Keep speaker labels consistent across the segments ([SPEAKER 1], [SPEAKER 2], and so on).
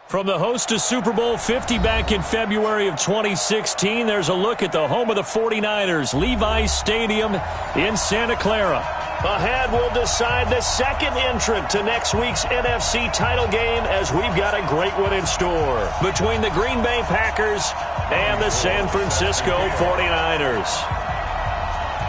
[SPEAKER 1] From the host to Super Bowl 50 back in February of 2016, there's a look at the home of the 49ers, Levi's Stadium in Santa Clara. Ahead, we'll decide the second entrant to next week's NFC title game as we've got a great one in store between the Green Bay Packers and the San Francisco 49ers.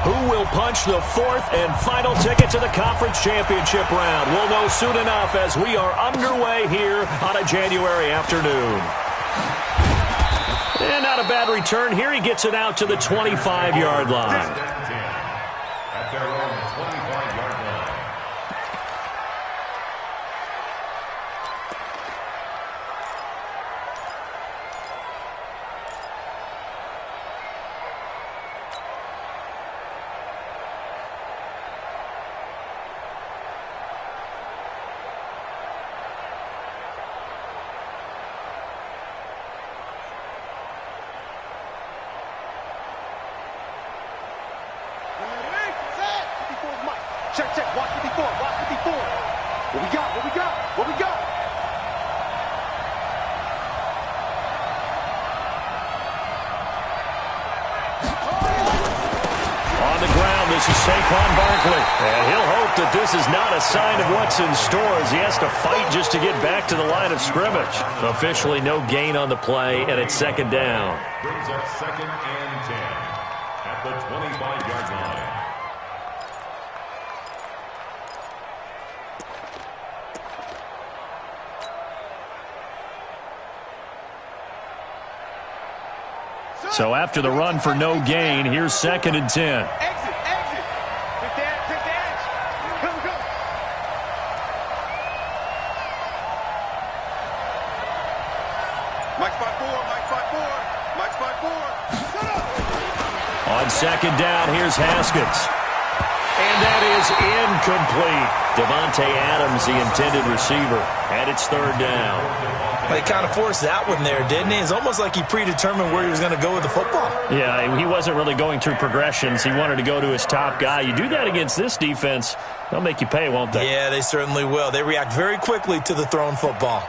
[SPEAKER 1] Who will punch the fourth and final ticket to the conference championship round? We'll know soon enough as we are underway here on a January afternoon. And not a bad return here. He gets it out to the 25-yard line.
[SPEAKER 2] At their own 25-yard line.
[SPEAKER 3] Check, check. Watch 54. Watch 54. What we got? What we got? What we got?
[SPEAKER 1] On the ground, this is Saquon Barkley. And he'll hope that this is not a sign of what's in store as he has to fight just to get back to the line of scrimmage. Officially no gain on the play, and it's second down.
[SPEAKER 2] Brings up 2nd and 10 at the 25-yard line.
[SPEAKER 1] So after the run for no gain, here's 2nd and 10.
[SPEAKER 3] Exit, exit. Take the edge. Come, come. Mike spot 4, Mike spot 4, Mike spot 4.
[SPEAKER 1] On 2nd down, here's Haskins. And that is incomplete. Devontae Adams, the intended receiver. And it's 3rd down.
[SPEAKER 4] He kind of forced that one there, didn't he? It's almost like he predetermined where he was going to go with the football.
[SPEAKER 1] Yeah, he wasn't really going through progressions. He wanted to go to his top guy. You do that against this defense, they'll make you pay, won't they?
[SPEAKER 4] Yeah, they certainly will. They react very quickly to the thrown football.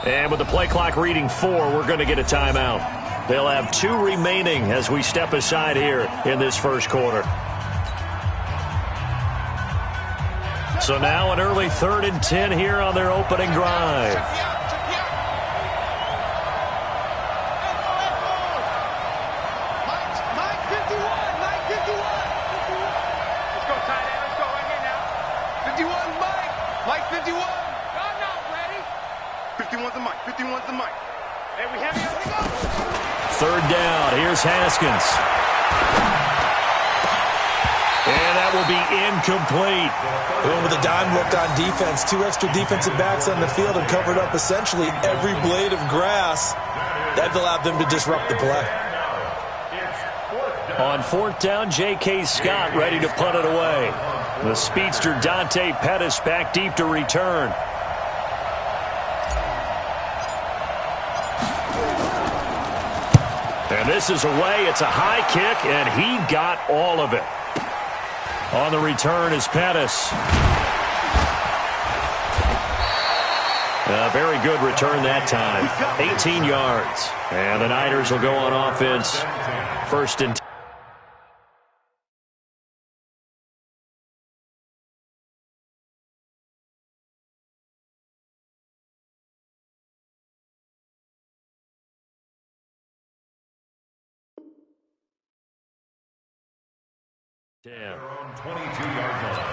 [SPEAKER 1] And with the play clock reading 4, we're going to get a timeout. They'll have 2 remaining as we step aside here in this first quarter. So now an early 3rd and 10 here on their opening drive.
[SPEAKER 3] Mike 51, Mike 51. Let's go, tight end. Let's go right here now. 51, Mike 51. 51's the Mike. 51's the Mike. And we have it. Here we go.
[SPEAKER 1] 3rd down. Here's Haskins. And that will be incomplete.
[SPEAKER 4] Going with a dime look on defense. 2 extra defensive backs on the field and covered up essentially every blade of grass. That allowed them to disrupt the play.
[SPEAKER 1] On 4th down, J.K. Scott ready to punt it away. The speedster Dante Pettis back deep to return. And this is away. It's a high kick, and he got all of it. On the return is Pettis. A very good return that time. 18 yards. And the Niners will go on offense. 1st and 10.
[SPEAKER 2] Their own 22-yard line.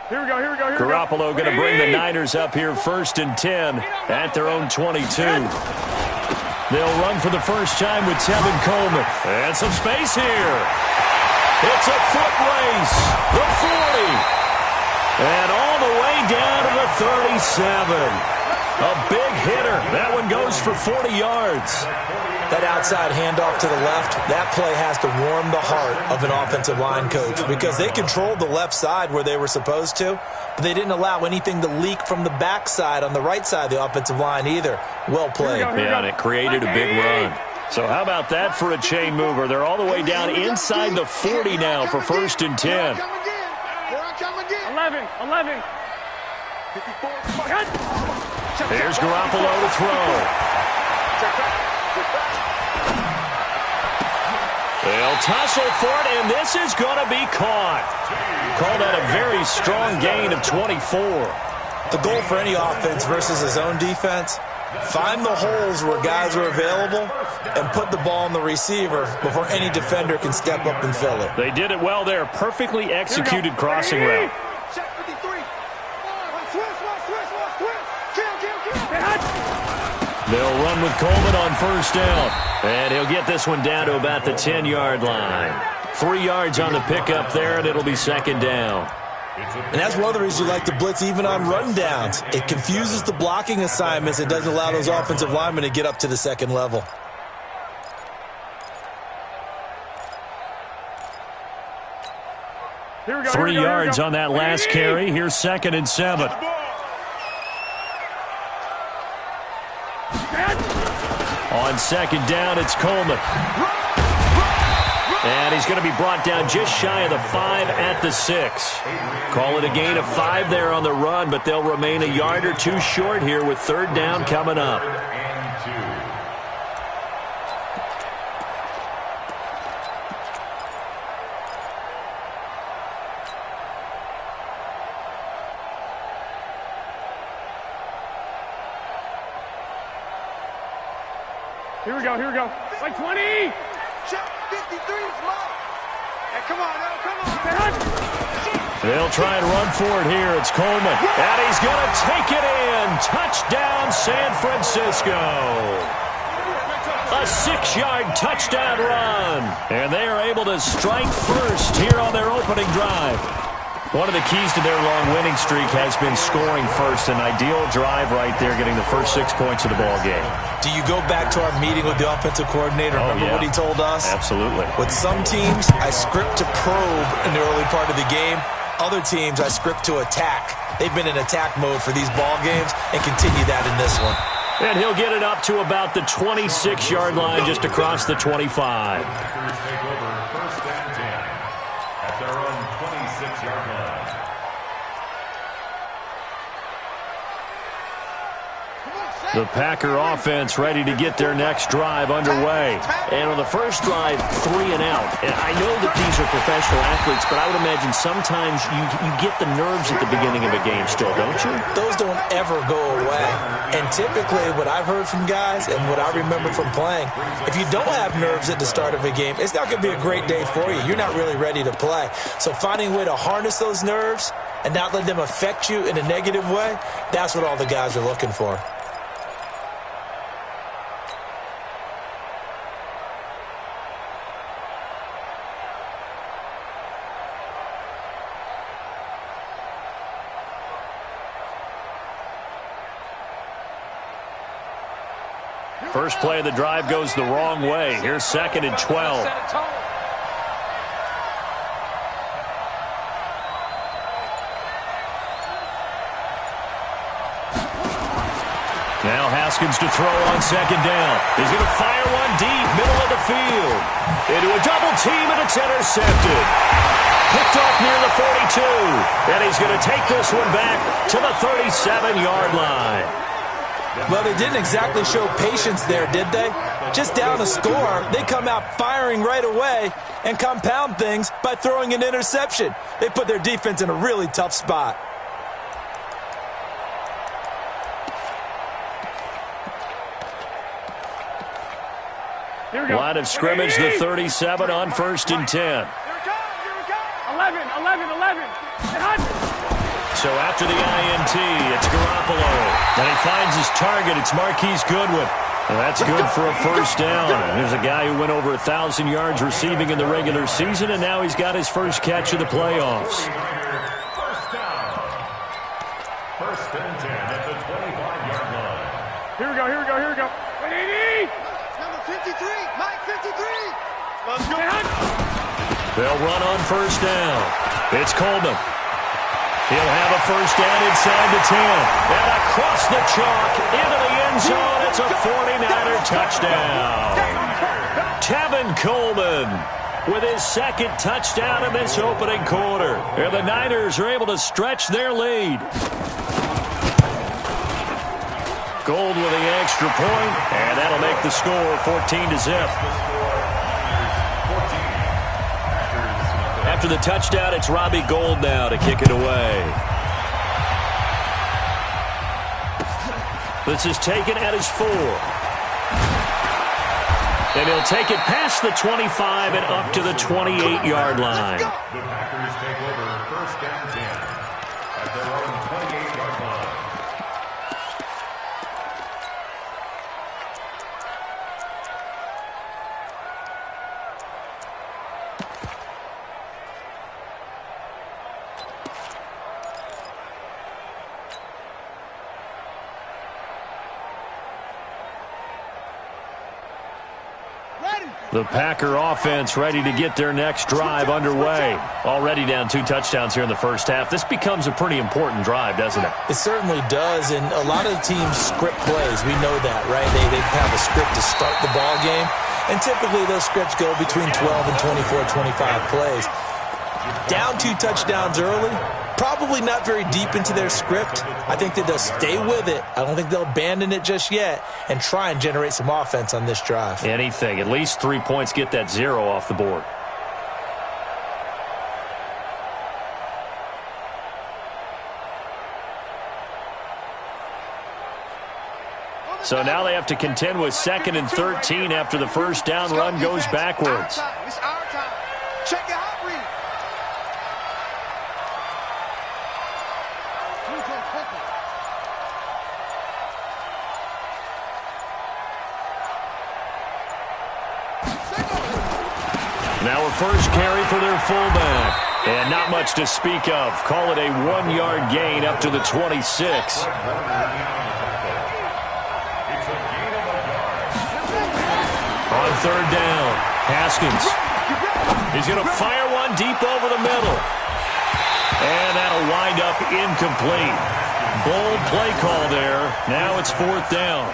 [SPEAKER 3] Here we go, here we go, here we go.
[SPEAKER 1] Garoppolo going to bring the Niners up here 1st and 10 at their own 22. They'll run for the first time with Tevin Coleman. And some space here. It's a foot race. The 40. And all the way A big hitter. That one goes for 40 yards.
[SPEAKER 4] That outside handoff to the left, that play has to warm the heart of an offensive line coach because they controlled the left side where they were supposed to, but they didn't allow anything to leak from the backside on the right side of the offensive line either. Well played.
[SPEAKER 1] Yeah, and it created a big run. So how about that for a chain mover? They're all the way down inside the 40 now for 1st and 10.
[SPEAKER 3] 11.
[SPEAKER 1] Here's Garoppolo to throw. They'll tussle for it, and this is going to be caught. Call that a very strong gain of 24.
[SPEAKER 4] The goal for any offense versus his own defense, find the holes where guys are available and put the ball on the receiver before any defender can step up and fill it.
[SPEAKER 1] They did it well there. Perfectly executed crossing route. They'll run with Coleman on 1st down. And he'll get this one down to about the 10-yard line. 3 yards on the pickup there, and it'll be 2nd down.
[SPEAKER 4] And that's one of the reasons you like to blitz even on rundowns. It confuses the blocking assignments. It doesn't allow those offensive linemen to get up to the 2nd level.
[SPEAKER 3] Here we go,
[SPEAKER 1] 3 yards on that last carry. Here's 2nd and 7. On 2nd down, it's Coleman. And he's going to be brought down just shy of the 5 at the 6. Call it a gain of 5 there on the run, but they'll remain a yard or 2 short here with 3rd down coming up.
[SPEAKER 3] Here we go. Like 20.
[SPEAKER 5] Check 53 is mine. Hey, come on.
[SPEAKER 1] They'll try and run for it here. It's Coleman. And he's going to take it in. Touchdown, San Francisco. A 6-yard touchdown run. And they are able to strike first here on their opening drive. One of the keys to their long winning streak has been scoring first. An ideal drive right there, getting the first 6 points of the ball game.
[SPEAKER 4] Do you go back to our meeting with the offensive coordinator? Remember what he told us?
[SPEAKER 1] Absolutely.
[SPEAKER 4] With some teams, I script to probe in the early part of the game. Other teams, I script to attack. They've been in attack mode for these ball games and continue that in this one.
[SPEAKER 1] And he'll get it up to about the 26-yard line, just across the 25. The Packer offense ready to get their next drive underway. And on the first drive, 3 and out. And I know that these are professional athletes, but I would imagine sometimes you get the nerves at the beginning of a game still, don't you?
[SPEAKER 4] Those don't ever go away. And typically what I've heard from guys and what I remember from playing, if you don't have nerves at the start of a game, it's not going to be a great day for you. You're not really ready to play. So finding a way to harness those nerves and not let them affect you in a negative way, that's what all the guys are looking for.
[SPEAKER 1] First play of the drive goes the wrong way. Here's 2nd and 12. Now Haskins to throw on 2nd down. He's going to fire one deep, middle of the field. Into a double team, and it's intercepted. Picked off near the 42. And he's going to take this one back to the 37-yard line.
[SPEAKER 4] Well, they didn't exactly show patience there, did they? Just down a score, they come out firing right away and compound things by throwing an interception. They put their defense in a really tough spot.
[SPEAKER 1] Line of scrimmage, the 37 on 1st and 10.
[SPEAKER 3] Here we go. 11.
[SPEAKER 1] So after the INT, it's Garoppolo. And he finds his target. It's Marquise Goodwin. And that's good for a first down. There's a guy who went over 1,000 yards receiving in the regular season, and now he's got his first catch of the playoffs.
[SPEAKER 2] First and 10 at the 25-yard line.
[SPEAKER 3] Here we go. 180!
[SPEAKER 5] Number 53, Mike 53. Let's go.
[SPEAKER 1] They'll run on first down. It's Coleman. He'll have a first down inside the 10. And across the chalk into the end zone. It's a 49er touchdown. Tevin Coleman with his second touchdown in this opening quarter. And the Niners are able to stretch their lead. Gold with the extra point, and that'll make the score 14-0. After the touchdown, it's Robbie Gould now to kick it away. This is taken at his 4. And he'll take it past the 25 and up to the 28-yard line.
[SPEAKER 2] The Packers take over first and 10 at their own 28-yard line.
[SPEAKER 1] The Packer offense ready to get their next drive underway. Already down 2 touchdowns here in the first half. This becomes a pretty important drive, doesn't it?
[SPEAKER 4] It certainly does, and a lot of the teams script plays. We know that, right? They have a script to start the ball game, and typically those scripts go between 12 and 24, 25 plays. Down 2 touchdowns early, probably not very deep into their script. I think that they'll stay with it. I don't think they'll abandon it just yet and try and generate some offense on this drive.
[SPEAKER 1] Anything. At least 3 points, get that 0 off the board. So now they have to contend with 2nd and 13 after the first down run goes backwards.
[SPEAKER 5] It's our time. Check your hot read.
[SPEAKER 1] Now a first carry for their fullback. And not much to speak of. Call it a 1-yard gain up to the 26. On third down, Haskins. He's going to fire one deep over the middle. And that'll wind up incomplete. Bold play call there. Now it's 4th down.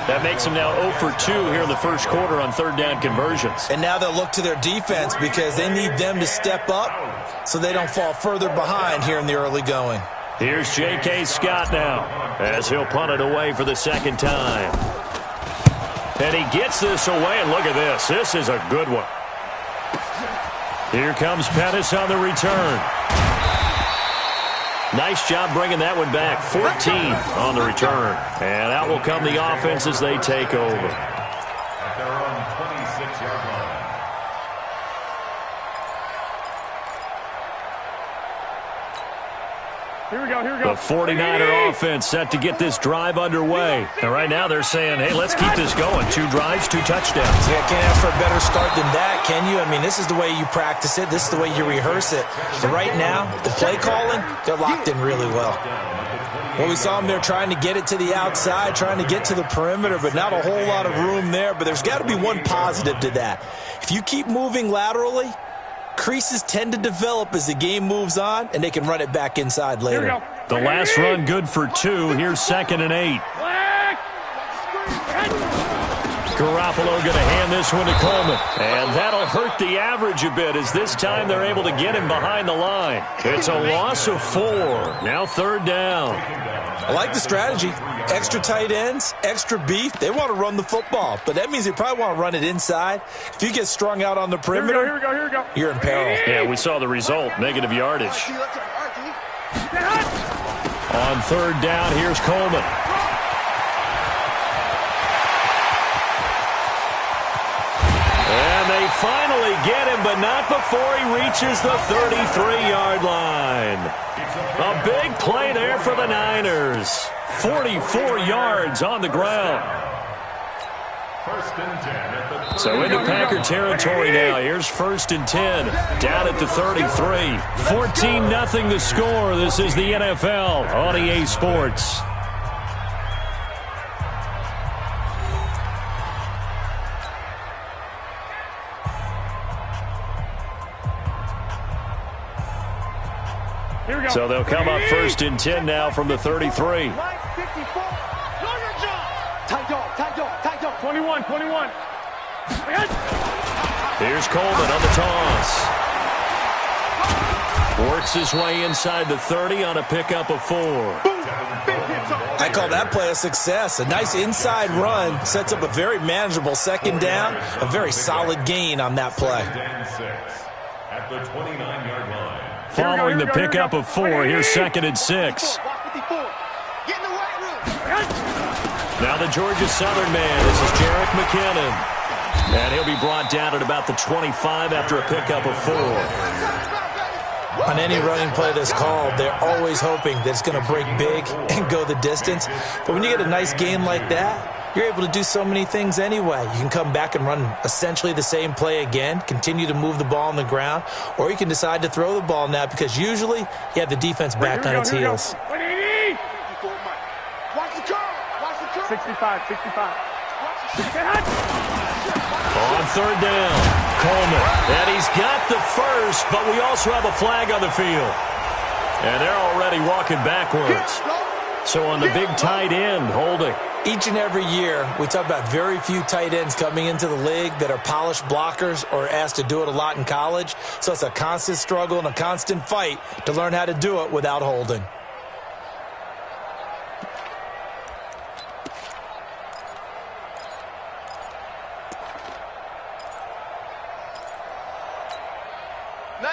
[SPEAKER 1] That makes them now 0 for 2 here in the first quarter on third down conversions.
[SPEAKER 4] And now they'll look to their defense because they need them to step up so they don't fall further behind here in the early going.
[SPEAKER 1] Here's J.K. Scott now as he'll punt it away for the second time. And he gets this away, and look at this. This is a good one. Here comes Pettis on the return. Nice job bringing that one back. 14 on the return. And out will come the offense as they take over.
[SPEAKER 2] At their own 26-yard line.
[SPEAKER 3] Here we go.
[SPEAKER 1] The 49er offense set to get this drive underway. And right now they're saying, hey, let's keep this going. 2 drives, 2 touchdowns.
[SPEAKER 4] Yeah, can't ask for a better start than that, can you? I mean, this is the way you practice it. This is the way you rehearse it. But right now, the play calling, they're locked in really well. Well, we saw them there trying to get it to the outside, trying to get to the perimeter, but not a whole lot of room there. But there's got to be one positive to that. If you keep moving laterally, creases tend to develop as the game moves on, and they can run it back inside later.
[SPEAKER 1] The last run good for 2. Here's 2nd and 8. Garoppolo going to hand this one to Coleman. And that'll hurt the average a bit as this time they're able to get him behind the line. It's a loss of 4. Now 3rd down.
[SPEAKER 4] I like the strategy. Extra tight ends, extra beef. They want to run the football, but that means they probably want to run it inside. If you get strung out on the perimeter,
[SPEAKER 3] Here we go.
[SPEAKER 4] you're in peril.
[SPEAKER 1] Yeah, we saw the result. Negative yardage. On 3rd down, here's Coleman. And they finally get him, but not before he reaches the 33-yard line. A big play there for the Niners. 44 yards on the ground.
[SPEAKER 2] First and 10 at the
[SPEAKER 1] So into Packer territory now. Here's first and 10. Down at the 33. 14-0 the score. This is the NFL on EA Sports. So they'll come up first and 10 now from the 33.
[SPEAKER 5] Mike 54. Know your job. Tight dog, tight dog, tight dog.
[SPEAKER 3] 21.
[SPEAKER 1] Here's Coleman on the toss. Works his way inside the 30 on a pickup of 4.
[SPEAKER 4] I call that play a success. A nice inside run sets up a very manageable second down. A very solid gain on that play.
[SPEAKER 2] at the 29-yard line.
[SPEAKER 1] Following the pickup of 4, here's second and 6. Now the Georgia Southern man. This is Jerick McKinnon. And he'll be brought down at about the 25 after a pickup of 4.
[SPEAKER 4] On any running play that's called, they're always hoping that it's going to break big and go the distance. But when you get a nice gain like that, you're able to do so many things anyway. You can come back and run essentially the same play again, continue to move the ball on the ground, or you can decide to throw the ball now because usually you have the defense back on its heels.
[SPEAKER 3] 65.
[SPEAKER 1] On third down, Coleman. And he's got the first, but we also have a flag on the field. And they're already walking backwards. So on the big tight end, holding.
[SPEAKER 4] Each and every year, we talk about very few tight ends coming into the league that are polished blockers or asked to do it a lot in college. So it's a constant struggle and a constant fight to learn how to do it without holding.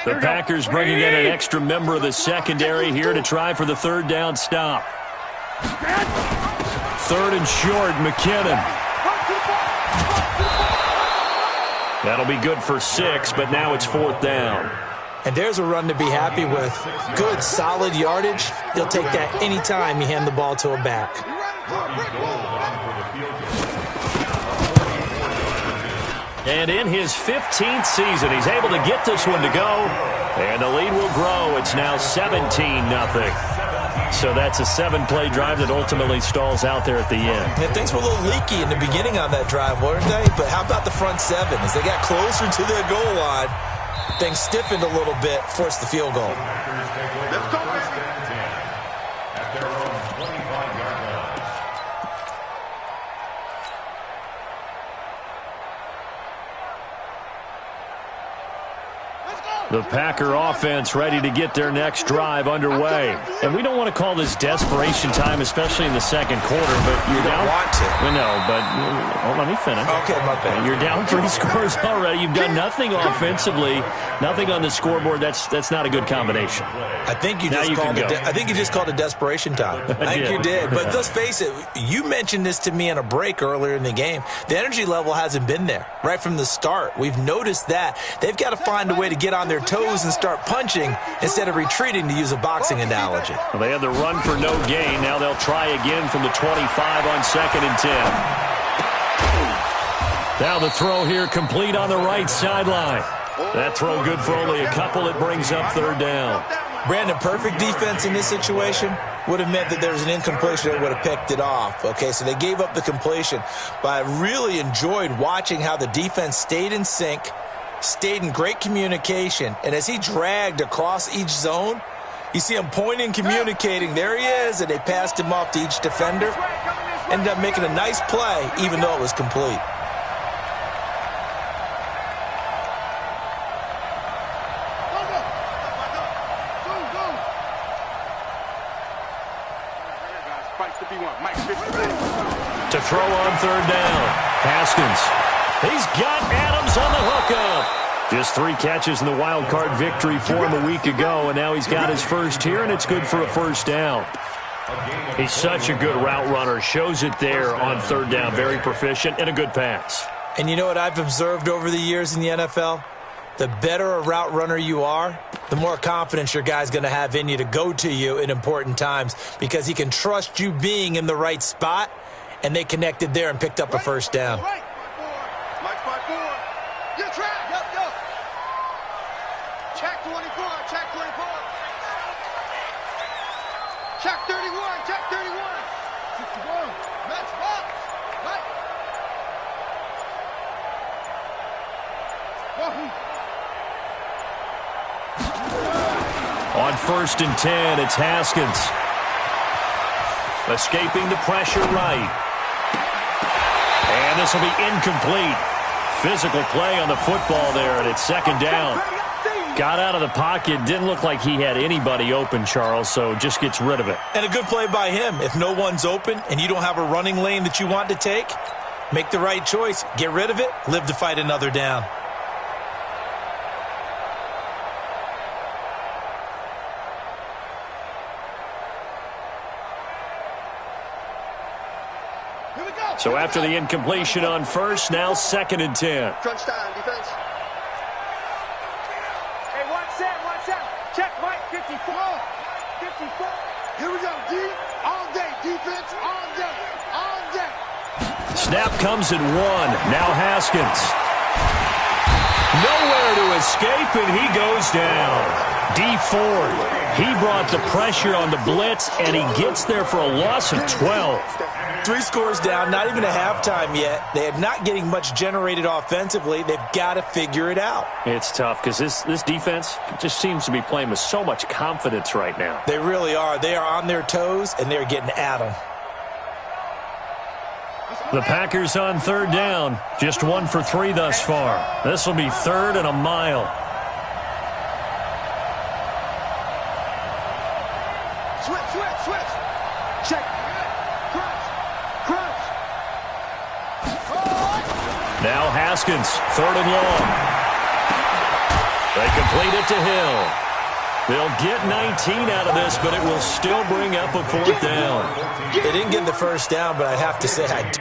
[SPEAKER 1] The Packers bringing in an extra member of the secondary here to try for the third down stop. Third and short, McKinnon. That'll be good for 6, but now it's fourth down.
[SPEAKER 4] And there's a run to be happy with. Good, solid yardage. They'll take that any time you hand the ball to a back.
[SPEAKER 1] And in his 15th season, he's able to get this one to go. And the lead will grow. It's now 17-0. So that's a 7-play drive that ultimately stalls out there at the end.
[SPEAKER 4] Yeah, things were a little leaky in the beginning on that drive, weren't they? But how about the front 7? As they got closer to their goal line, things stiffened a little bit, forced the field goal.
[SPEAKER 5] Let's go, baby.
[SPEAKER 2] At their own 25-yard line.
[SPEAKER 1] The Packer offense ready to get their next drive underway. And we don't want to call this desperation time, especially in the second quarter. But you're down.
[SPEAKER 4] Don't want to.
[SPEAKER 1] Well, no, but let me finish.
[SPEAKER 4] Okay, my bad.
[SPEAKER 1] You're down 3 scores already. You've done nothing offensively, nothing on the scoreboard. That's not a good combination.
[SPEAKER 4] I think you just called it desperation time. I think you did. But let's face it, you mentioned this to me in a break earlier in the game. The energy level hasn't been there right from the start. We've noticed that. They've got to find a way to get on their toes and start punching instead of retreating, to use a boxing analogy.
[SPEAKER 1] Well, they had the run for no gain. Now they'll try again from the 25 on second and 10. Now the throw here complete on the right sideline. That throw good for only a couple. It brings up third down.
[SPEAKER 4] Brandon, perfect defense in this situation would have meant that there was an incompletion that would have picked it off. Okay, so they gave up the completion. But I really enjoyed watching how the defense stayed in sync, stayed in great communication, and as he dragged across each zone, you see him pointing, communicating. There he is, and they passed him off to each defender. Ended up making a nice play, even though it was complete.
[SPEAKER 1] To throw on third down, Haskins. He's got Adams on the hookup. Just 3 catches in the wild card victory for him a week ago, and now he's got his first here, and it's good for a first down. He's such a good route runner. Shows it there on third down. Very proficient and a good pass.
[SPEAKER 4] And you know what I've observed over the years in the NFL? The better a route runner you are, the more confidence your guy's going to have in you to go to you in important times because he can trust you being in the right spot, and they connected there and picked up a first down.
[SPEAKER 5] Check 31, check 31. 61, match box. Right.
[SPEAKER 1] On 1st and 10, it's Haskins. Escaping the pressure right. And this will be incomplete. Physical play on the football there, and it's 2nd down. Got out of the pocket. Didn't look like he had anybody open, Charles, so just gets rid of it.
[SPEAKER 4] And a good play by him. If no one's open and you don't have a running lane that you want to take, make the right choice. Get rid of it. Live to fight another down.
[SPEAKER 1] So after the incompletion on 1st, now 2nd and 10.
[SPEAKER 5] Crunch time, defense.
[SPEAKER 3] Hey, one set. Check Mike, 54. 54.
[SPEAKER 5] Here we go, D. All day, defense, all day, all day.
[SPEAKER 1] Snap comes at 1. Now Haskins. Nowhere to escape, and he goes down. D Ford, he brought the pressure on the blitz, and he gets there for a loss of 12.
[SPEAKER 4] 3 scores down, not even a halftime yet. They are not getting much generated offensively. They've got to figure it out.
[SPEAKER 1] It's tough because this defense just seems to be playing with so much confidence right now.
[SPEAKER 4] They really are. They are on their toes, and they're getting at them.
[SPEAKER 1] The Packers on 3rd down. Just 1 for 3 thus far. This will be 3rd and a mile.
[SPEAKER 5] Switch. Check. Crunch.
[SPEAKER 1] Now Haskins, 3rd and long. They complete it to Hill. They'll get 19 out of this, but it will still bring up a 4th down.
[SPEAKER 4] They didn't get the 1st down, but I have to say I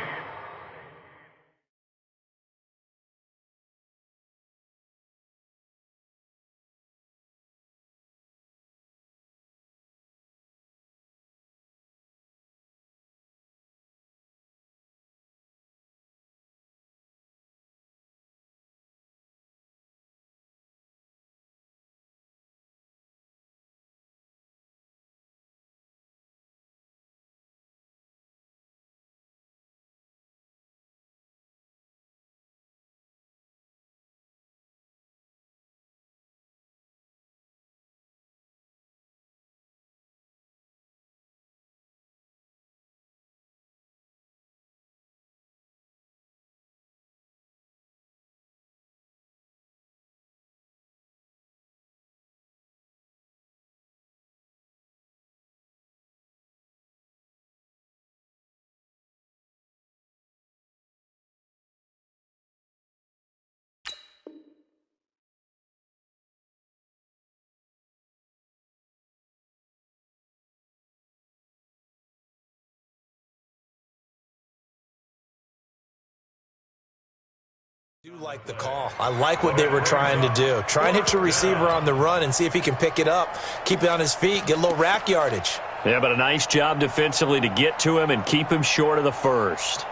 [SPEAKER 4] do like the call. I like what they were trying to do. Try and hit your receiver on the run and see if he can pick it up. Keep it on his feet. Get a little rack yardage.
[SPEAKER 1] Yeah, but a nice job defensively to get to him and keep him short of the 1st.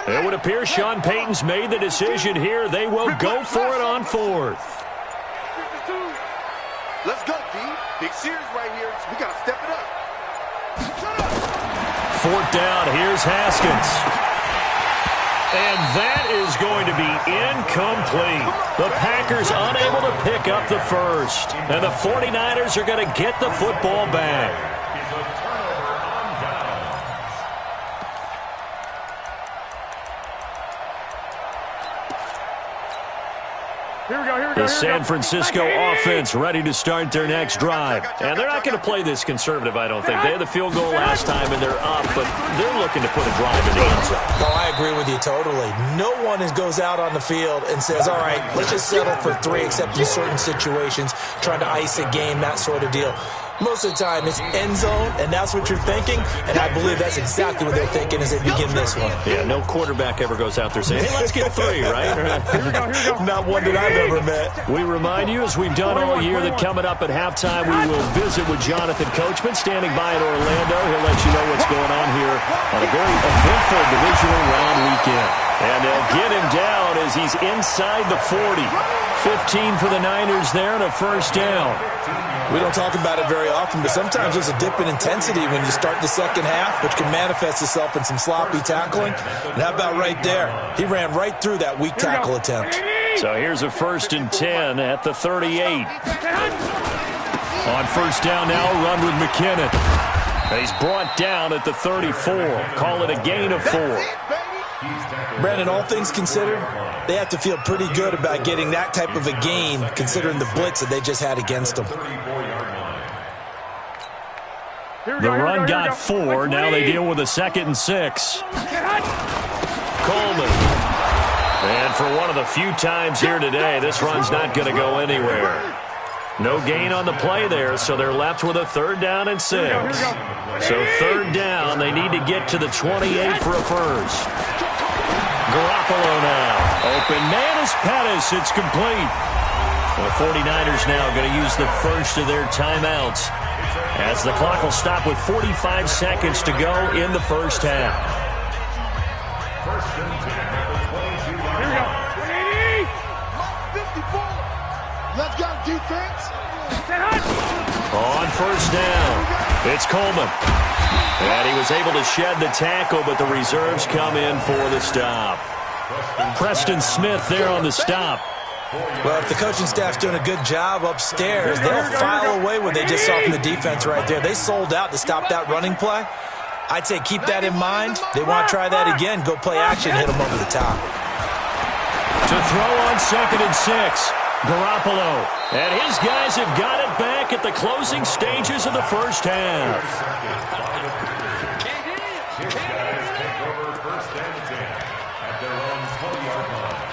[SPEAKER 1] It would appear Sean Payton's made the decision here. They will go for it on 4th.
[SPEAKER 5] Let's go, D. Big series right here. We got to step it up.
[SPEAKER 1] 4th down. Here's Haskins. And that is going to be incomplete. The Packers unable to pick up the 1st. And the 49ers are going to get the football back. The San Francisco offense ready to start their next drive. And they're not going to play this conservative, I don't think. They had the field goal last time, and they're up, but they're looking to put a drive in the end zone.
[SPEAKER 4] Oh, I agree with you totally. No one goes out on the field and says, all right, let's just settle for 3, except in certain situations, trying to ice a game, that sort of deal. Most of the time, it's end zone, and that's what you're thinking. And I believe that's exactly what they're thinking as they begin this one.
[SPEAKER 1] Yeah, no quarterback ever goes out there saying, hey, let's get 3, right?
[SPEAKER 3] Here we go.
[SPEAKER 4] Not one that I've ever met.
[SPEAKER 1] We remind you, as we've done all year, that coming up at halftime, we will visit with Jonathan Coachman, standing by in Orlando. He'll let you know what's going on here on a very eventful divisional round weekend. And they'll get him down as he's inside the 40. 15 for the Niners there and a first down.
[SPEAKER 4] We don't talk about it very often, but sometimes there's a dip in intensity when you start the second half, which can manifest itself in some sloppy tackling. And how about right there? He ran right through that weak tackle attempt.
[SPEAKER 1] So here's a 1st and 10 at the 38. On first down now, run with McKinnon. He's brought down at the 34. Call it a gain of 4.
[SPEAKER 4] Brandon, all things considered, they have to feel pretty good about getting that type of a gain, considering the blitz that they just had against them.
[SPEAKER 1] The run got 4. Now they deal with a 2nd and 6. Coleman. And for one of the few times here today, this run's not going to go anywhere. No gain on the play there, so they're left with a 3rd down and 6. So 3rd down, they need to get to the 28 for a first. Garoppolo now. Open man is Pettis. It's complete. The 49ers now going to use the first of their timeouts, as the clock will stop with 45 seconds to go in the first half.
[SPEAKER 3] Here we go.
[SPEAKER 5] 54. Let's go, defense.
[SPEAKER 1] On first down, it's Coleman. And he was able to shed the tackle, but the reserves come in for the stop. Preston Smith there on the stop.
[SPEAKER 4] Well, if the coaching staff's doing a good job upstairs, they'll file away what they just saw from the defense right there. They sold out to stop that running play. I'd say keep that in mind. They want to try that again. Go play action, hit them over the top.
[SPEAKER 1] To throw on 2nd and 6. Garoppolo. And his guys have got it back at the closing stages of the first half.
[SPEAKER 2] Take over 1st and 10 at their own 20-yard line.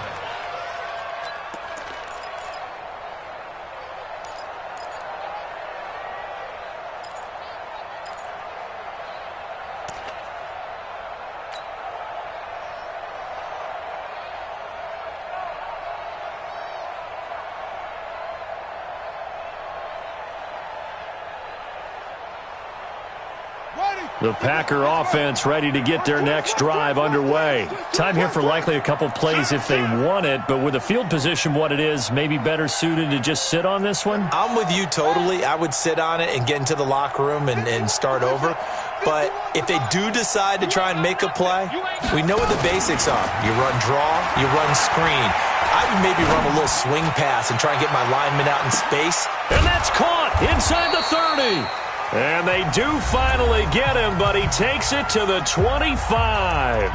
[SPEAKER 1] The Packer offense ready to get their next drive underway. Time here for likely a couple plays if they want it, but with the field position what it is, maybe better suited to just sit on this one?
[SPEAKER 4] I'm with you totally. I would sit on it and get into the locker room and start over. But if they do decide to try and make a play, we know what the basics are. You run draw, you run screen. I would maybe run a little swing pass and try and get my lineman out in space.
[SPEAKER 1] And that's caught inside the 30. And they do finally get him, but he takes it to the 25.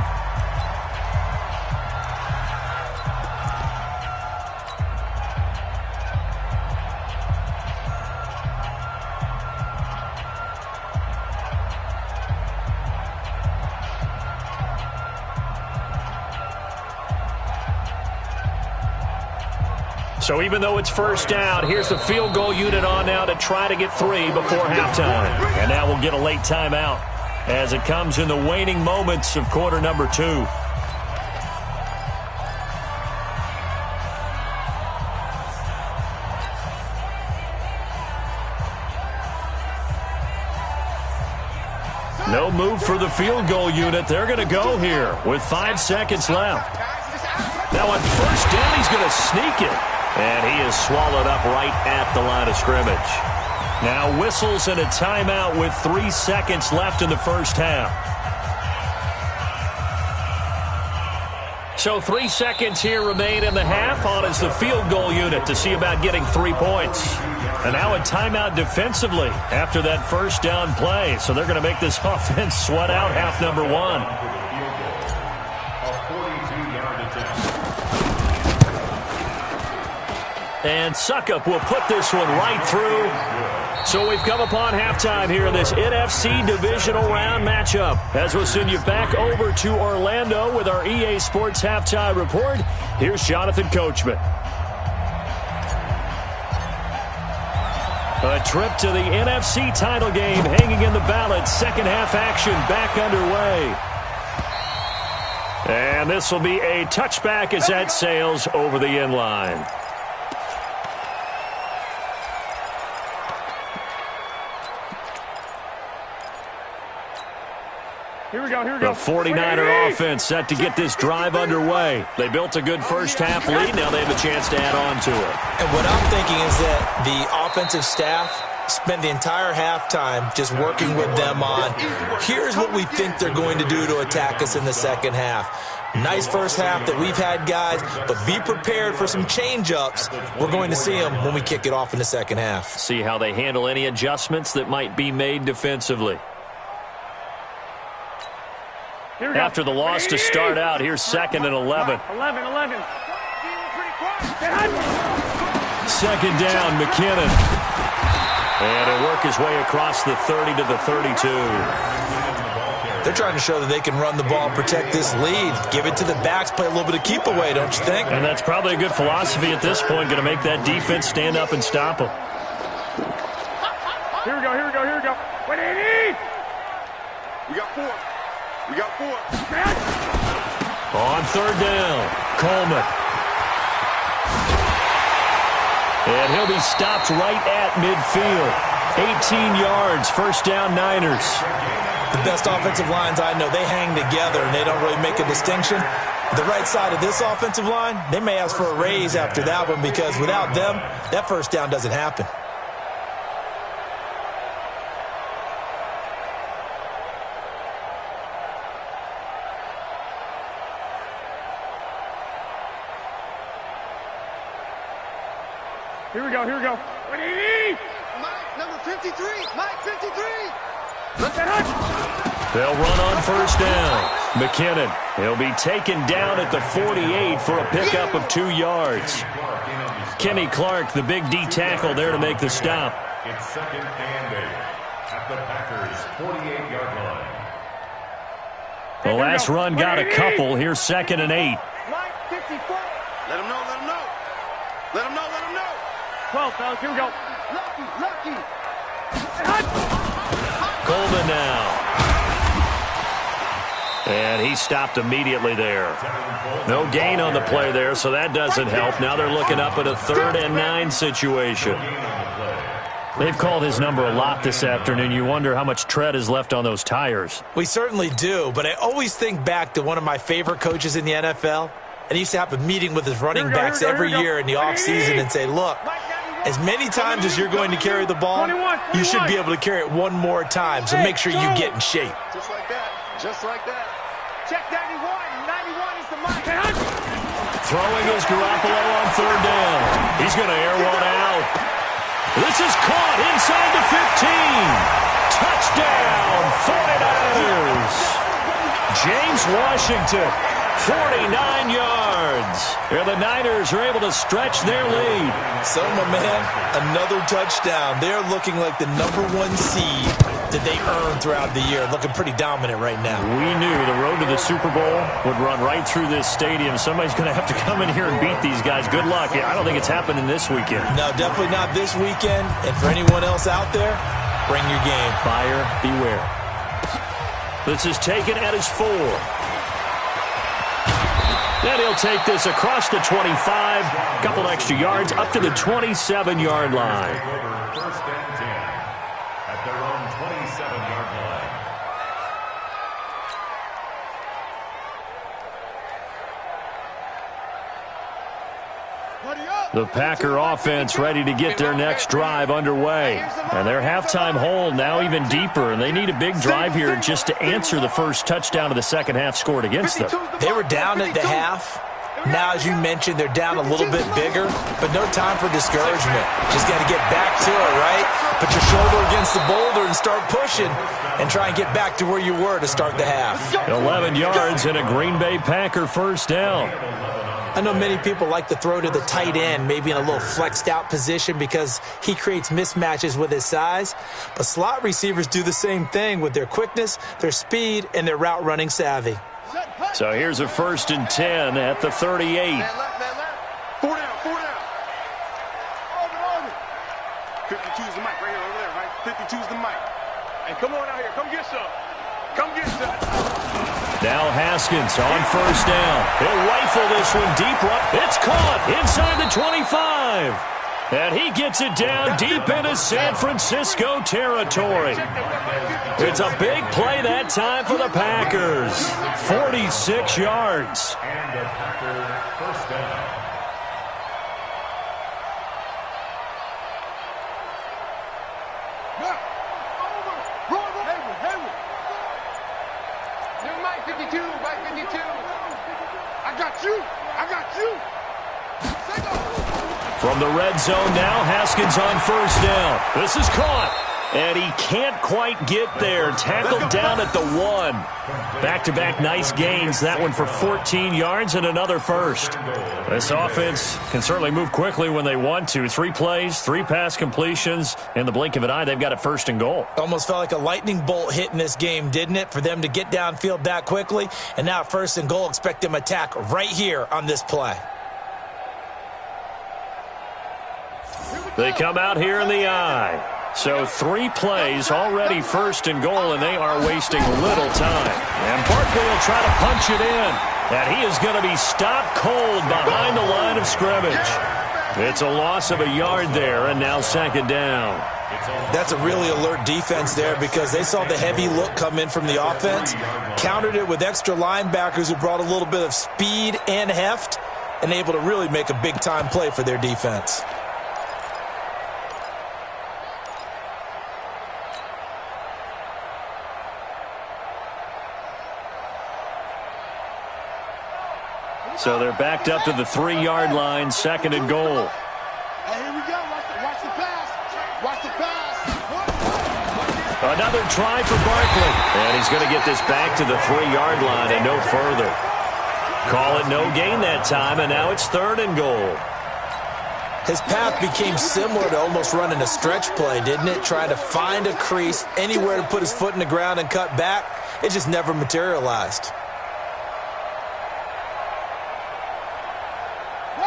[SPEAKER 1] So even though it's first down, here's the field goal unit on now to try to get 3 before halftime. And now we'll get a late timeout as it comes in the waning moments of quarter number 2. No move for the field goal unit. They're going to go here with 5 seconds left. Now on first down, he's going to sneak it. And he is swallowed up right at the line of scrimmage. Now whistles and a timeout with 3 seconds left in the first half. So 3 seconds here remain in the half. On is the field goal unit to see about getting 3 points. And now a timeout defensively after that first down play. So they're going to make this offense sweat out half number 1. And Suckup will put this one right through. So we've come upon halftime here in this NFC divisional round matchup. As we'll send you back over to Orlando with our EA Sports halftime report, here's Jonathan Coachman. A trip to the NFC title game hanging in the balance. Second half action back underway. And this will be a touchback as that sails over the end line.
[SPEAKER 3] Here we go, here we go.
[SPEAKER 1] The 49er offense set to get this drive underway. They built a good first-half lead. Now they have a chance to add on to it.
[SPEAKER 4] And what I'm thinking is that the offensive staff spend the entire halftime just working with them on, here's what we think they're going to do to attack us in the second half. Nice first half that we've had, guys, but be prepared for some change-ups. We're going to see them when we kick it off in the second half.
[SPEAKER 1] See how they handle any adjustments that might be made defensively. After the loss to start out, here's 2nd and 11.
[SPEAKER 3] 11.
[SPEAKER 1] Second down, McKinnon. And he'll work his way across the 30 to the 32.
[SPEAKER 4] They're trying to show that they can run the ball, protect this lead, give it to the backs, play a little bit of keep away, don't you think?
[SPEAKER 1] And that's probably a good philosophy at this point, going to make that defense stand up and stop them.
[SPEAKER 3] Here we go. What do you need?
[SPEAKER 5] We got 4.
[SPEAKER 1] On third down, Coleman. And he'll be stopped right at midfield. 18 yards, first down, Niners.
[SPEAKER 4] The best offensive lines I know, they hang together and they don't really make a distinction. The right side of this offensive line, they may ask for a raise after that one because without them, that first down doesn't happen.
[SPEAKER 3] Here we go. What do you need?
[SPEAKER 5] Mike, number 53. Mike, 53.
[SPEAKER 3] Let that hunt.
[SPEAKER 1] They'll run on first down. McKinnon, he'll be taken down at the 48 for a pickup of 2 yards. Kenny Clark, the big D tackle there to make the stop.
[SPEAKER 2] It's 2nd and 8 at the Packers' 48-yard line.
[SPEAKER 1] The last run got a couple. Here's 2nd and 8.
[SPEAKER 3] Mike, 54.
[SPEAKER 5] Let him know.
[SPEAKER 3] 12, fellas, here we go.
[SPEAKER 5] Lucky.
[SPEAKER 1] Coleman now. And he stopped immediately there. No gain on the play there, so that doesn't help. Now they're looking up at a 3rd and 9 situation. They've called his number a lot this afternoon. You wonder how much tread is left on those tires.
[SPEAKER 4] We certainly do, but I always think back to one of my favorite coaches in the NFL, and he used to have a meeting with his running backs every year in the offseason and say, look, as many times as you're going to carry the ball, you should be able to carry it one more time, so make sure you get in shape.
[SPEAKER 5] Just like that.
[SPEAKER 3] Check 91. 91 is the Mike.
[SPEAKER 1] Throwing is Garoppolo on third down. He's going to air one out. This is caught inside the 15. Touchdown, 49ers. James Washington, 49 yards. Here the Niners are able to stretch their lead.
[SPEAKER 4] So, my man, another touchdown. They're looking like the number 1 seed that they earned throughout the year. Looking pretty dominant right now.
[SPEAKER 1] We knew the road to the Super Bowl would run right through this stadium. Somebody's going to have to come in here and beat these guys. Good luck. I don't think it's happening this weekend.
[SPEAKER 4] No, definitely not this weekend. And for anyone else out there, bring your game.
[SPEAKER 1] Buyer beware. This is taken at his 4. Then he'll take this across the 25, couple extra yards, up to the 27-yard line.
[SPEAKER 2] First and 10 at their own 27-yard line.
[SPEAKER 1] The Packer offense ready to get their next drive underway. And their halftime hole now even deeper, and they need a big drive here just to answer the first touchdown of the second half scored against them.
[SPEAKER 4] They were down at the half. Now, as you mentioned, they're down a little bit bigger, but no time for discouragement. Just got to get back to it, right? Put your shoulder against the boulder and start pushing and try and get back to where you were to start the half.
[SPEAKER 1] 11 yards and a Green Bay Packer first down.
[SPEAKER 4] I know many people like to throw to the tight end, maybe in a little flexed out position because he creates mismatches with his size. But slot receivers do the same thing with their quickness, their speed, and their route running savvy.
[SPEAKER 1] So here's a 1st and 10 at the 38.
[SPEAKER 5] Four down.
[SPEAKER 3] 52's the mic right here, over there, right? 52's the mic. And come on out here. Come get some. Come get some.
[SPEAKER 1] Now Haskins on first down. He'll rifle this one deep right. It's caught inside the 25. And he gets it down deep into San Francisco territory. It's a big play that time for the Packers. 46 yards.
[SPEAKER 2] And a Packer first down.
[SPEAKER 3] Mike 52, Mike 52. I got you. I got you.
[SPEAKER 1] From the red zone now, Haskins on first down. This is caught. And he can't quite get there. Tackled down at the 1. Back-to-back nice gains. That one for 14 yards and another first. This offense can certainly move quickly when they want to. 3 plays, 3 pass completions. In the blink of an eye, they've got it first and goal.
[SPEAKER 4] Almost felt like a lightning bolt hit in this game, didn't it? For them to get downfield that quickly. And now first and goal, expect them to attack right here on this play.
[SPEAKER 1] They come out here in the eye. So 3 plays, already first and goal, and they are wasting little time. And Barkley will try to punch it in. And he is going to be stopped cold behind the line of scrimmage. It's a loss of a yard there, and now second down.
[SPEAKER 4] That's a really alert defense there because they saw the heavy look come in from the offense, countered it with extra linebackers who brought a little bit of speed and heft, and able to really make a big-time play for their defense.
[SPEAKER 1] So they're backed up to the 3-yard line, second and goal.
[SPEAKER 5] Hey, here we go. Watch the pass. Watch the pass.
[SPEAKER 1] Another try for Barkley. And he's going to get this back to the 3-yard line and no further. Call it no gain that time, and now it's third and goal.
[SPEAKER 4] His path became similar to almost running a stretch play, didn't it? Trying to find a crease, anywhere to put his foot in the ground and cut back. It just never materialized.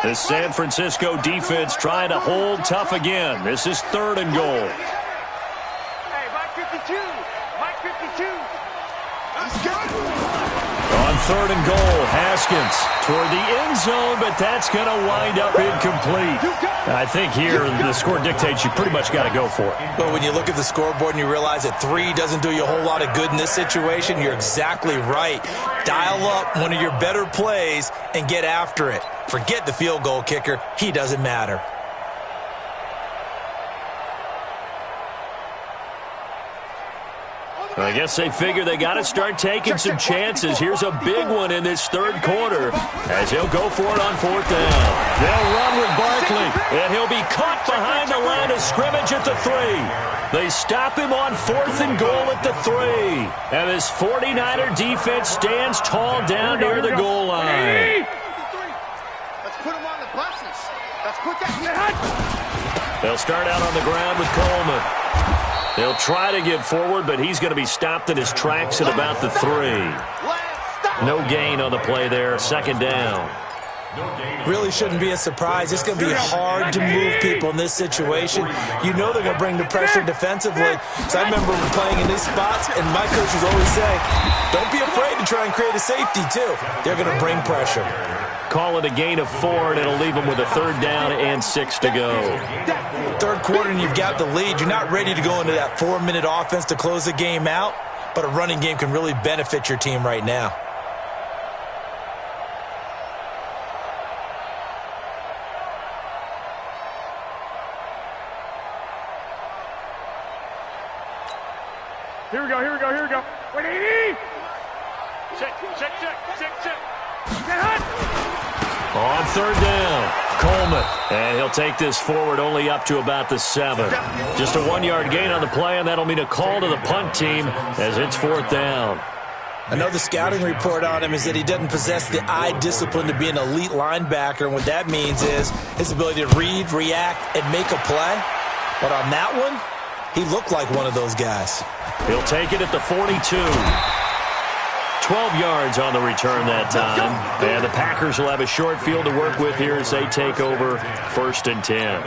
[SPEAKER 1] The San Francisco defense trying to hold tough again. This is third and goal.
[SPEAKER 3] Hey, Mike 52. Mike 52. Let's go.
[SPEAKER 1] On third and goal, Haskins toward the end zone, but that's going to wind up incomplete. I think here the score dictates you pretty much got to go for it.
[SPEAKER 4] But when you look at the scoreboard and you realize that 3 doesn't do you a whole lot of good in this situation, you're exactly right. Dial up one of your better plays and get after it. Forget the field goal kicker. He doesn't matter.
[SPEAKER 1] I guess they figure they got to start taking some chances. Here's a big one in this third quarter as he'll go for it on fourth down. They'll run with Barkley, and he'll be caught behind the line of scrimmage at the 3. They stop him on fourth and goal at the 3. And this 49er defense stands tall down near the goal line.
[SPEAKER 5] Let's put him on the buses. Let's put that.
[SPEAKER 1] They'll start out on the ground with Coleman. They'll try to get forward, but he's going to be stopped in his tracks at about the 3. No gain on the play there. Second down.
[SPEAKER 4] Really shouldn't be a surprise. It's going to be hard to move people in this situation. You know they're going to bring the pressure defensively. So I remember playing in these spots, and my coach would always say, don't be afraid to try and create a safety, too. They're going to bring pressure.
[SPEAKER 1] Call it a gain of 4, and it'll leave them with a third down and 6 to go.
[SPEAKER 4] Third quarter, and you've got the lead. You're not ready to go into that 4-minute offense to close the game out, but a running game can really benefit your team right now.
[SPEAKER 3] Here we go, here we go, here we go. Wait, check. Get hot.
[SPEAKER 1] On third down, Coleman. And he'll take this forward only up to about the 7. Just a 1-yard gain on the play, and that'll mean a call to the punt team as it's fourth down.
[SPEAKER 4] I know the scouting report on him is that he doesn't possess the eye discipline to be an elite linebacker, and what that means is his ability to read, react, and make a play. But on that one, he looked like one of those guys.
[SPEAKER 1] He'll take it at the 42. 12 yards on the return that time. And the Packers will have a short field to work with here as they take over first and 10.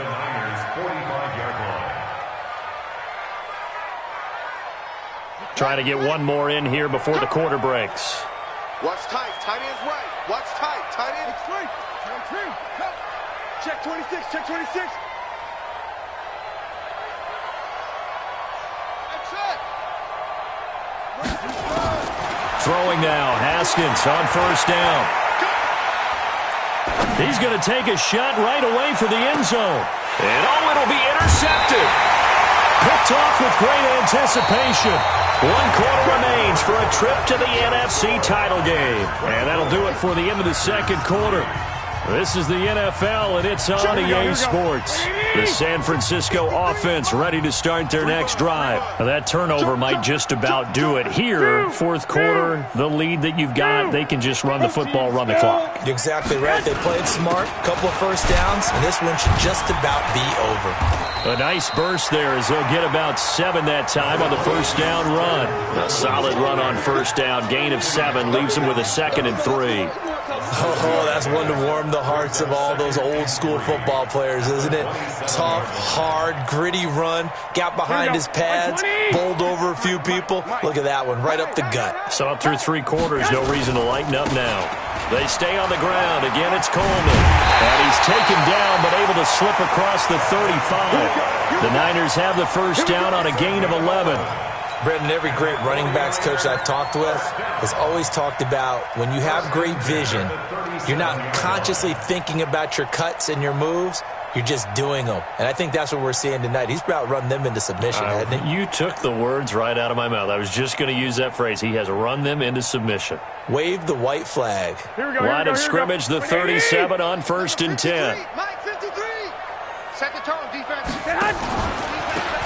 [SPEAKER 1] Trying to get one more in here before the quarter breaks.
[SPEAKER 5] Watch tight. Tight end's right. Watch tight. Tight end. Straight. Check 26. Check 26. That's it.
[SPEAKER 1] Throwing now. Haskins on first down. He's going to take a shot right away for the end zone. And it'll be intercepted. Picked off with great anticipation. 1 quarter remains for a trip to the NFC title game. And that'll do it for the end of the second quarter. This is the NFL, and it's on EA Sports. The San Francisco offense ready to start their next drive. Now, that turnover might just about do it here. Fourth quarter, the lead that you've got, they can just run the football, run the clock.
[SPEAKER 4] You're exactly right. They played smart, couple of first downs, and this one should just about be over.
[SPEAKER 1] A nice burst there as they'll get about 7 that time on the first down run. A solid run on first down. Gain of 7 leaves them with a 2nd and 3.
[SPEAKER 4] Oh, that's one to warm the hearts of all those old-school football players, isn't it? Tough, hard, gritty run. Got behind his pads, bowled over a few people. Look at that one, right up the gut.
[SPEAKER 1] Saw it through 3 quarters. No reason to lighten up now. They stay on the ground. Again, it's Coleman. And he's taken down, but able to slip across the 35. The Niners have the first down on a gain of 11.
[SPEAKER 4] Brendan, every great running backs coach I've talked with has always talked about when you have great vision, you're not consciously thinking about your cuts and your moves. You're just doing them. And I think that's what we're seeing tonight. He's about run them into submission, hasn't he?
[SPEAKER 1] You took the words right out of my mouth. I was just going to use that phrase. He has run them into submission.
[SPEAKER 4] Wave the white flag.
[SPEAKER 1] Line of scrimmage, the 37 on 1st and 10.
[SPEAKER 5] Mike 53. Set the tone, defense.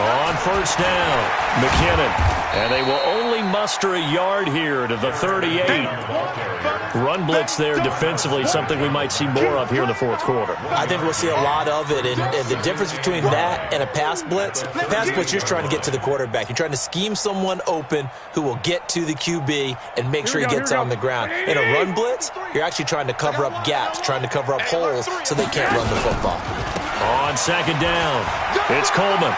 [SPEAKER 1] On first down, McKinnon. And they will only muster a yard here to the 38. Run blitz there defensively, something we might see more of here in the fourth quarter.
[SPEAKER 4] I think we'll see a lot of it. And the difference between that and a pass blitz, you're just trying to get to the quarterback. You're trying to scheme someone open who will get to the QB and make sure he gets on the ground. In a run blitz, you're actually trying to cover up gaps, trying to cover up holes so they can't run the football.
[SPEAKER 1] On second down, it's Coleman.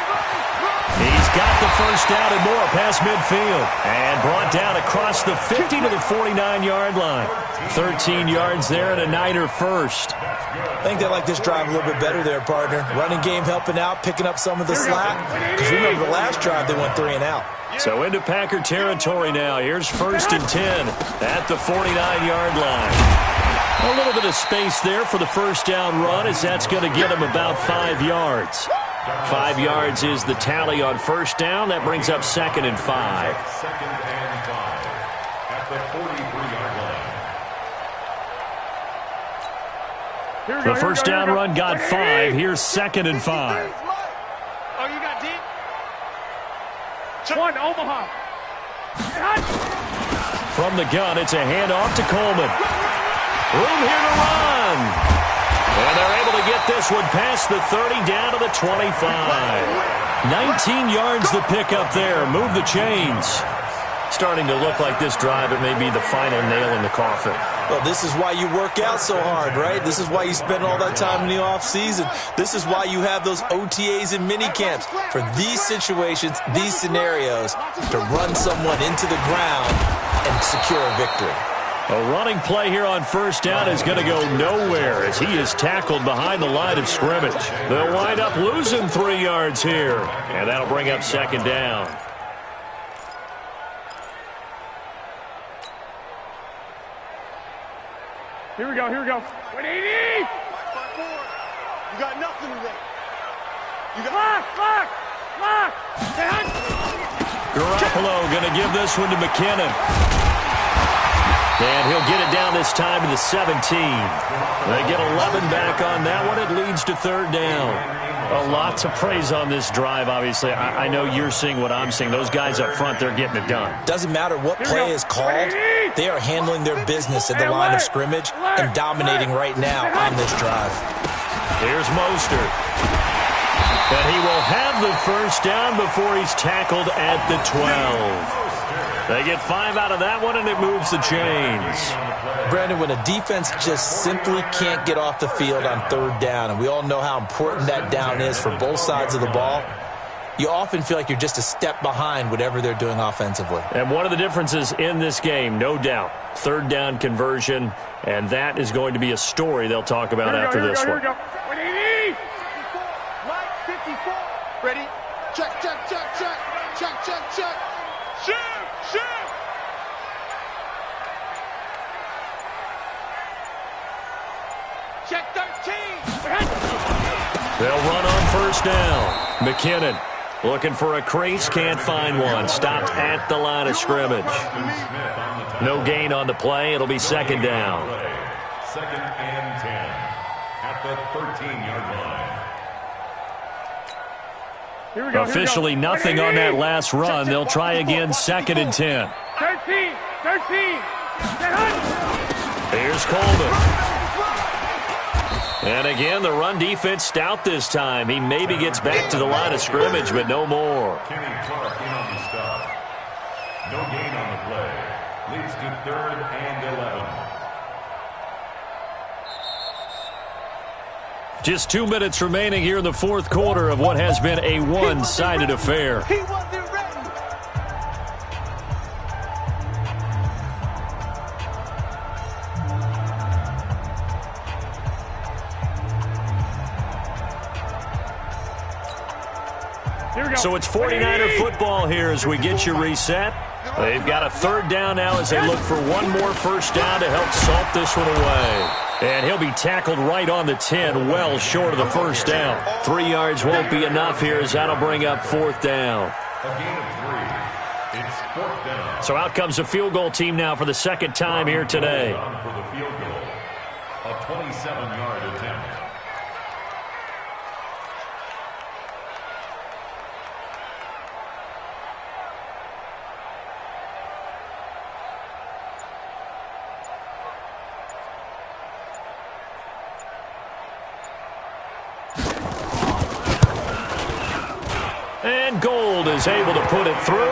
[SPEAKER 1] He's got the first down and more past midfield. And brought down across the 50 to the 49-yard line. 13 yards there and a Niner first.
[SPEAKER 4] I think they like this drive a little bit better there, partner. Running game helping out, picking up some of the slack. Because remember, the last drive they went 3 and out.
[SPEAKER 1] So into Packer territory now. Here's 1st and 10 at the 49-yard line. A little bit of space there for the first down run as that's going to get him about 5 yards. 5 yards is the tally on first down. That brings up 2nd and 5.
[SPEAKER 2] 2nd and 5 at the 43-yard line.
[SPEAKER 1] The first down run got 5. Here's 2nd and 5.
[SPEAKER 3] Oh, you got deep? 1, Omaha.
[SPEAKER 1] From the gun, it's a handoff to Coleman. Room here to run. And they're able to get this one past the 30 down to the 25. 19 yards the pickup there. Move the chains. Starting to look like this drive, it may be the final nail in the coffin.
[SPEAKER 4] Well, this is why you work out so hard, right? This is why you spend all that time in the offseason. This is why you have those OTAs and mini camps. For these situations, these scenarios, to run someone into the ground and secure a victory.
[SPEAKER 1] A running play here on first down is going to go nowhere as he is tackled behind the line of scrimmage. They'll wind up losing 3 yards here, and that'll bring up 2nd down.
[SPEAKER 3] Here we go, here we go. 180!
[SPEAKER 5] You got nothing today. You got
[SPEAKER 3] Lock!
[SPEAKER 1] Garoppolo going to give this one to McKinnon. And he'll get it down this time to the 17. They get 11 back on that one. It leads to 3rd down. A lot to praise on this drive, obviously. I know you're seeing what I'm seeing. Those guys up front, they're getting it done.
[SPEAKER 4] Doesn't matter what play is called. They are handling their business at the line of scrimmage and dominating right now on this drive.
[SPEAKER 1] Here's Mostert. And he will have the first down before he's tackled at the 12. They get 5 out of that one, and it moves the chains.
[SPEAKER 4] Brandon, when a defense just simply can't get off the field on 3rd down, and we all know how important that down is for both sides of the ball, you often feel like you're just a step behind whatever they're doing offensively.
[SPEAKER 1] And one of the differences in this game, no doubt, third down conversion, and that is going to be a story they'll talk about after this one.
[SPEAKER 3] Here we go.
[SPEAKER 5] Line 54. Ready? Check, check, check, check. Check, check, check.
[SPEAKER 3] Shoot, shoot.
[SPEAKER 5] Check 13.
[SPEAKER 1] They'll run on first down. McKinnon looking for a crease, can't find one. Stopped at the line of scrimmage. No gain on the play. It'll be second down.
[SPEAKER 2] Second and 10 at the 13-yard line.
[SPEAKER 3] Here we go.
[SPEAKER 1] Officially nothing on that last run. They'll try again, second and 10.
[SPEAKER 3] 13.
[SPEAKER 1] Here's Coleman. And again, the run defense stout this time. He maybe gets back to the line of scrimmage, but no more.
[SPEAKER 2] Kenny Clark in on the stop. No gain on the play. Leads to 3rd and 11.
[SPEAKER 1] Just 2 minutes remaining here in the fourth quarter of what has been a one-sided affair.
[SPEAKER 5] He wasn't ready.
[SPEAKER 1] So it's 49er football here as we get you reset. They've got a third down now as they look for one more first down to help salt this one away. And he'll be tackled right on the 10, well short of the first down. 3 yards won't be enough here as that'll bring up fourth down.
[SPEAKER 2] A gain of 3. It's 4th down.
[SPEAKER 1] So out comes the field goal team now for the second time here today.
[SPEAKER 2] For the field goal. A 27-yard attempt.
[SPEAKER 1] And Gold is able to put it through,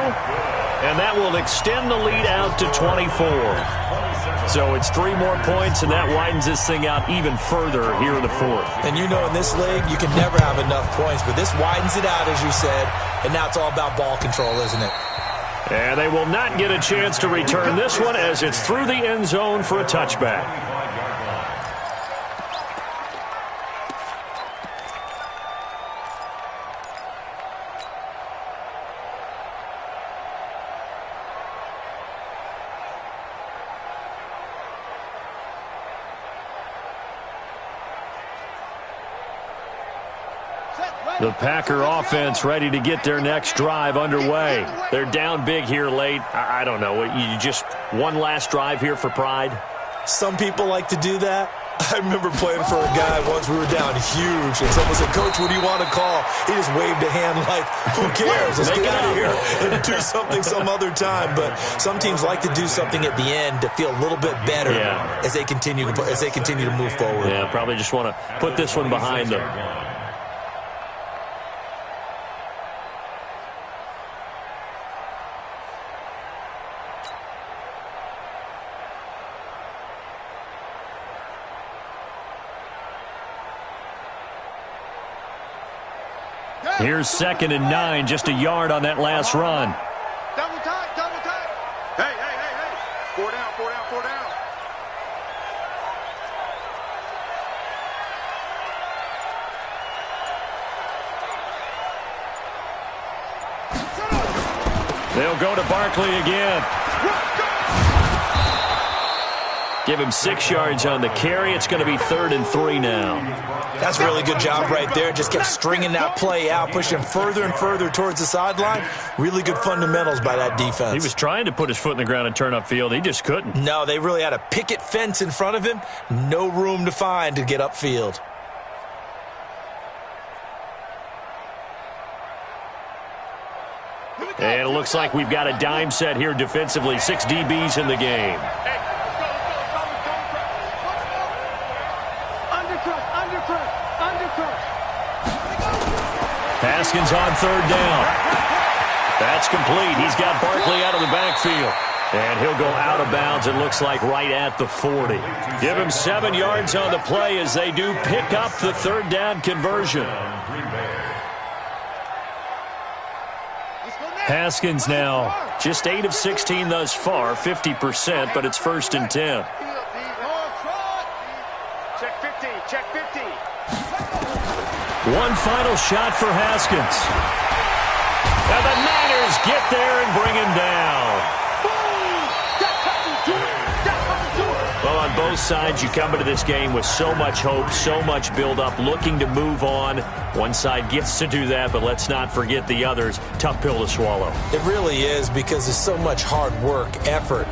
[SPEAKER 1] and that will extend the lead out to 24. So it's 3 more points, and that widens this thing out even further here in the fourth.
[SPEAKER 4] And you know in this league, you can never have enough points, but this widens it out, as you said, and now it's all about ball control, isn't it?
[SPEAKER 1] And they will not get a chance to return this one as it's through the end zone for a touchback. The Packer offense ready to get their next drive underway. They're down big here late. I don't know. You just one last drive here for pride?
[SPEAKER 4] Some people like to do that. I remember playing for a guy once. We were down huge, and someone said, "Coach, what do you want to call?" He just waved a hand like, "Who cares? Let's get out of here and do something some other time." But some teams like to do something at the end to feel a little bit better as they continue to move forward.
[SPEAKER 1] Yeah, probably just want to put this one behind them. Here's 2nd and 9, just a yard on that last run.
[SPEAKER 5] Double tight, double tight. Hey, hey, hey, hey. 4 down, 4 down, 4 down.
[SPEAKER 1] They'll go to Barkley again. Give him 6 yards on the carry. It's going to be 3rd and 3 now.
[SPEAKER 4] That's a really good job right there. Just kept stringing that play out, pushing further and further towards the sideline. Really good fundamentals by that defense.
[SPEAKER 1] He was trying to put his foot in the ground and turn upfield. He just couldn't.
[SPEAKER 4] No, they really had a picket fence in front of him. No room to find to get upfield.
[SPEAKER 1] And it looks like we've got a dime set here defensively. 6 DBs in the game. Haskins on 3rd down. That's complete. He's got Barkley out of the backfield. And he'll go out of bounds, it looks like, right at the 40. Give him 7 yards on the play as they do pick up the 3rd down conversion. Haskins now just 8 of 16 thus far, 50%, but it's 1st and 10.
[SPEAKER 3] Check 50, check 50.
[SPEAKER 1] One final shot for Haskins. And the Niners get there and bring him down. Well, on both sides, you come into this game with so much hope, so much build-up, looking to move on. One side gets to do that, but let's not forget the others. Tough pill to swallow.
[SPEAKER 4] It really is, because there's so much hard work, effort,